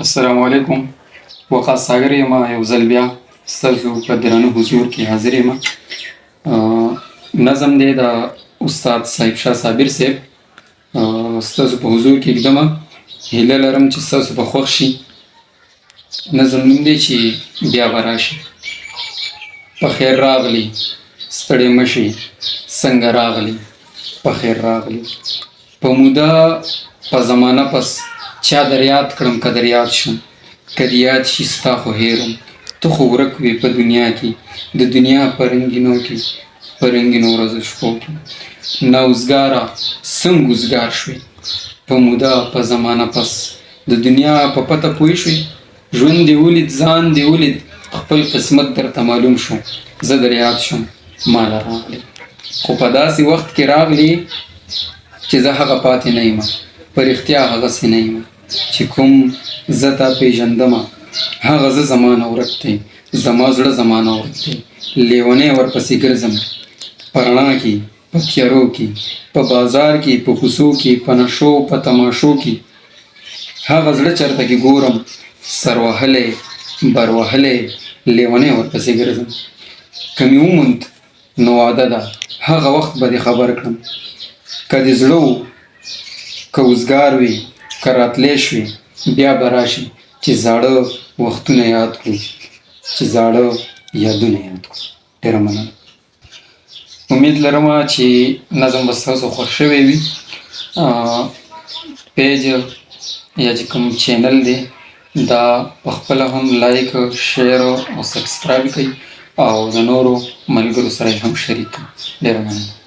السلام علیکم. وقاص ساګر یم، یو ځل بیا ستاسو په درانه حضور کې حاضر یم. نظم دی د استاد صاحب شاه صابر صاحب. ستاسو په حضور کې ږدمه. هیله لرم چې ستاسو به خوښ شي. نظم نوم دی چې بیا به راشي. په خیر راغلی ستړی مشي، څنګه راغلی په خیر راغلی. په موده په زمانه پس چا در یاد کړم که در یاد شم، که دې یاد شي ستا خو هېرم. ته خو ورک وې په دنیا کې، د دنیا په رنګینو کې، په رنګینو ورځو شپو کې. نوزګاره څنګه وزګار شوې په موده په زمانه پس، د دنیا په پته پوه شوې. ژوند دې ولید ځان دې ولید، خپل قسمت درته معلوم شو. زه در یاد شم ماله راغلی، خو په داسې وخت کې راغلی چې زه هغه پاتې نه یم. په رښتیا هغسې نه یم چې کوم زه تا پېژندمه. هغه زه زمانه ورک دی، زما زړه زمانه ورک دی. لیونی ورپسې ګرځم په رڼا کې، په تیارو کې، په بازار کې، په کوڅو کې، په نشو په تماشو کې. هغه زړه چرته کې ګورم سر وهلی بر وهلی، لیونی ورپسې ګرځم. که مې وموند نو واده ده، هغه وخت به دې خبر کړم. که دې زړه و که وزګار وي، که راتلی شوې بیا به راشي چې زاړه وختونه یاد کړو، چې زاړه یادونه یاد کړو. ډېره مننه. امید لرم چې نظم به ستاسو خوښ شوی وي. پیج یا چې کوم چینل دی دا پخپله هم لایک، شیر او سبسکرایب کړئ او د نورو ملګرو سره یې هم شریک کړئ. ډېره مننه.